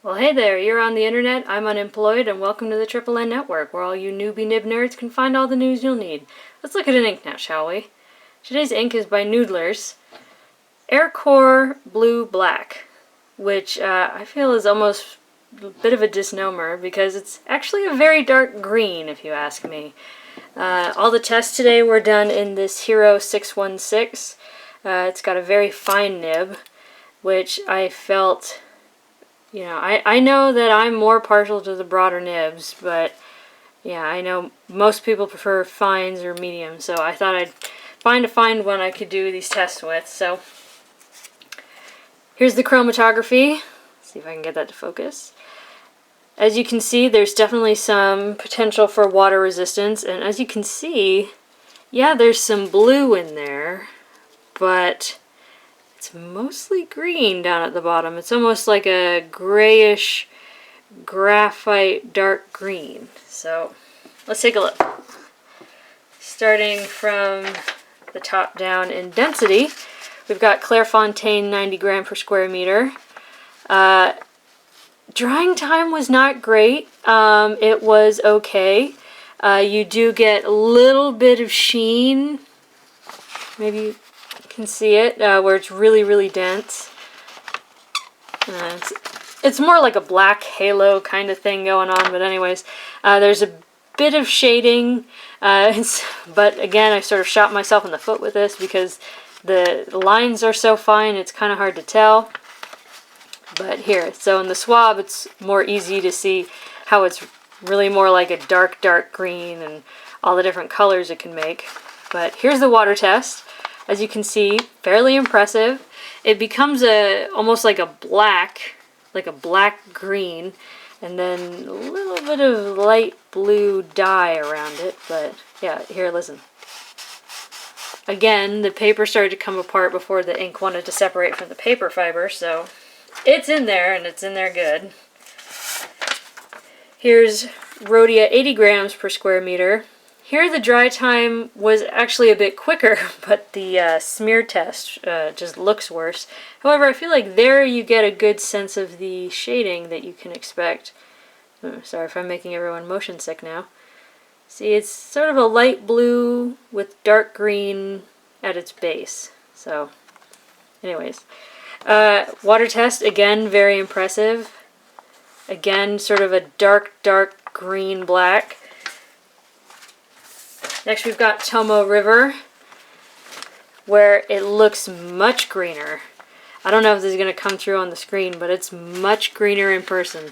Well, hey there, you're on the internet, I'm unemployed, and welcome to the Triple N Network, where all you newbie nib nerds can find all the news you'll need. Let's look at an ink now, shall we? Today's ink is by Noodler's Air-Corp Blue Black, which I feel is almost a bit of a misnomer because it's actually a very dark green, if you ask me. All the tests today were done in this Hero 616. It's got a very fine nib, which I felt... You know, I know that I'm more partial to the broader nibs, but yeah, I know most people prefer fines or mediums, so I thought I'd find one I could do these tests with. So here's the chromatography. See if I can get that to focus. As you can see, there's definitely some potential for water resistance, and as you can see, yeah, there's some blue in there, but it's mostly green down at the bottom. It's almost like a grayish graphite dark green. So let's take a look. Starting from the top down in density, we've got Clairefontaine 90 gram per square meter. Drying time was not great. It was okay. You do get a little bit of sheen. Maybe you can see it where it's really dense. It's more like a black halo kind of thing going on, but anyways, there's a bit of shading, but again, I sort of shot myself in the foot with this because the lines are so fine, it's kind of hard to tell. But here, so in the swab, it's more easy to see how it's really more like a dark green and all the different colors it can make. But here's the water test. As you can see, fairly impressive. It becomes almost like a black green, and then a little bit of light blue dye around it. But yeah, here, listen. Again, the paper started to come apart before the ink wanted to separate from the paper fiber, so it's in there, and it's in there good. Here's Rhodia 80 grams per square meter. Here the dry time was actually a bit quicker, but the smear test just looks worse. However, I feel like there you get a good sense of the shading that you can expect. Oh, sorry if I'm making everyone motion sick now. See, it's sort of a light blue with dark green at its base. So, anyways. Water test, again, very impressive. Again, sort of a dark green black. Next we've got Tomoe River, where it looks much greener. I don't know if this is going to come through on the screen, but it's much greener in person.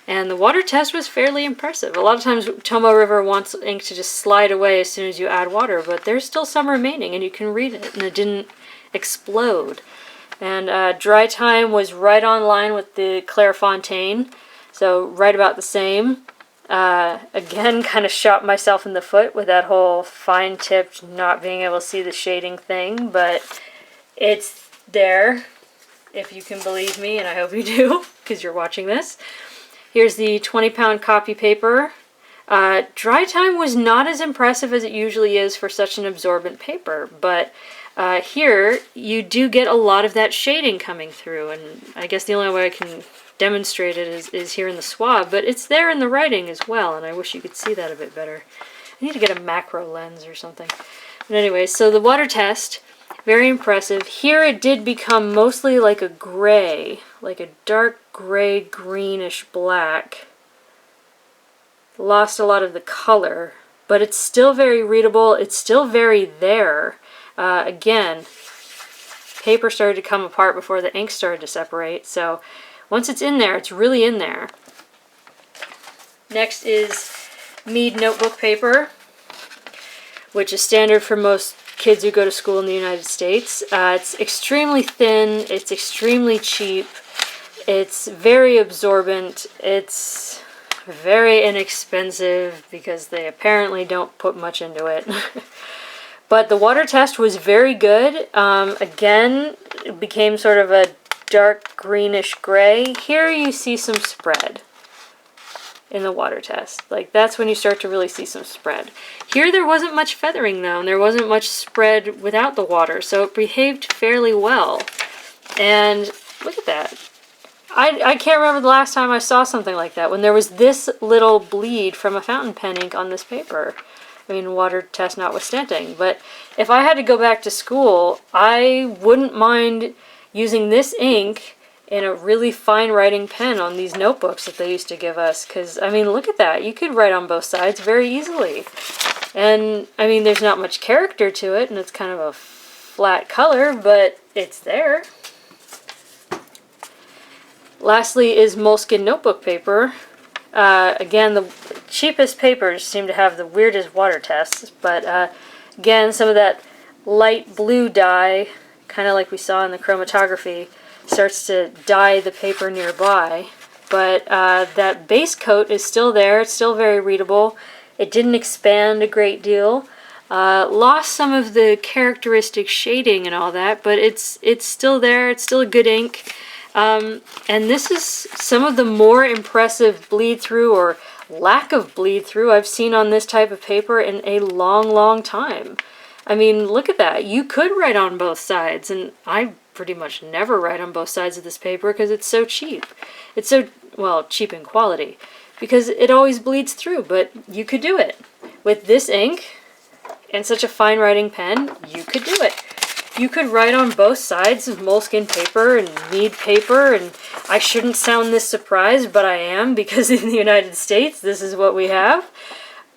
And the water test was fairly impressive. A lot of times Tomoe River wants ink to just slide away as soon as you add water, but there's still some remaining and you can read it, and it didn't explode. And dry time was right on line with the Clairefontaine, so right about the same. Again, kind of shot myself in the foot with that whole fine-tipped not being able to see the shading thing, but it's there, if you can believe me, and I hope you do, because you're watching this. Here's the 20-pound copy paper. Dry time was not as impressive as it usually is for such an absorbent paper, but here you do get a lot of that shading coming through, and I guess the only way I can demonstrate it is here in the swab, but it's there in the writing as well, and I wish you could see that a bit better. I need to get a macro lens or something. But anyway, so the water test, very impressive. Here it did become mostly like a gray, like a dark gray, greenish black. Lost a lot of the color, but it's still very readable. It's still very there. Again, paper started to come apart before the ink started to separate, so once it's in there, it's really in there. Next is Mead Notebook Paper, which is standard for most kids who go to school in the United States. It's extremely thin, it's extremely cheap, it's very absorbent, it's very inexpensive because they apparently don't put much into it. But the water test was very good. Again, it became sort of a dark greenish gray. Here you see some spread in the water test. Like, that's when you start to really see some spread. Here there wasn't much feathering though, and there wasn't much spread without the water, so it behaved fairly well. And look at that. I can't remember the last time I saw something like that, when there was this little bleed from a fountain pen ink on this paper. I mean, water test notwithstanding. But if I had to go back to school, I wouldn't mind using this ink in a really fine writing pen on these notebooks that they used to give us. Because, I mean, look at that. You could write on both sides very easily. And, I mean, there's not much character to it, and it's kind of a flat color, but it's there. Lastly is Moleskine notebook paper. Again, the cheapest papers seem to have the weirdest water tests, but again, some of that light blue dye, kind of like we saw in the chromatography, starts to dye the paper nearby. But that base coat is still there. It's still very readable. It didn't expand a great deal. Lost some of the characteristic shading and all that, but it's still there. It's still a good ink. And this is some of the more impressive bleed through or lack of bleed through I've seen on this type of paper in a long, long time. I mean, look at that. You could write on both sides, and I pretty much never write on both sides of this paper because it's so cheap. It's so, well, cheap in quality because it always bleeds through, but you could do it. With this ink and such a fine writing pen, you could do it. You could write on both sides of Moleskine paper and Mead paper, and I shouldn't sound this surprised, but I am, because in the United States, this is what we have.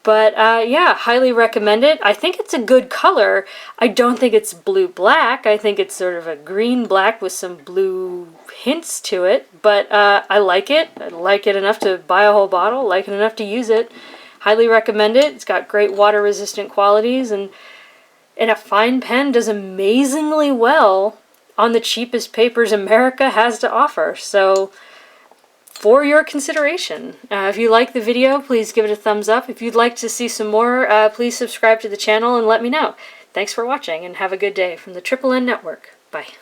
But yeah, highly recommend it. I think it's a good color. I don't think it's blue-black. I think it's sort of a green-black with some blue hints to it, but I like it. I like it enough to buy a whole bottle, like it enough to use it. Highly recommend it. It's got great water-resistant qualities, and a fine pen does amazingly well on the cheapest papers America has to offer. So, for your consideration. If you like the video, please give it a thumbs up. If you'd like to see some more, please subscribe to the channel and let me know. Thanks for watching, and have a good day from the Triple N Network. Bye.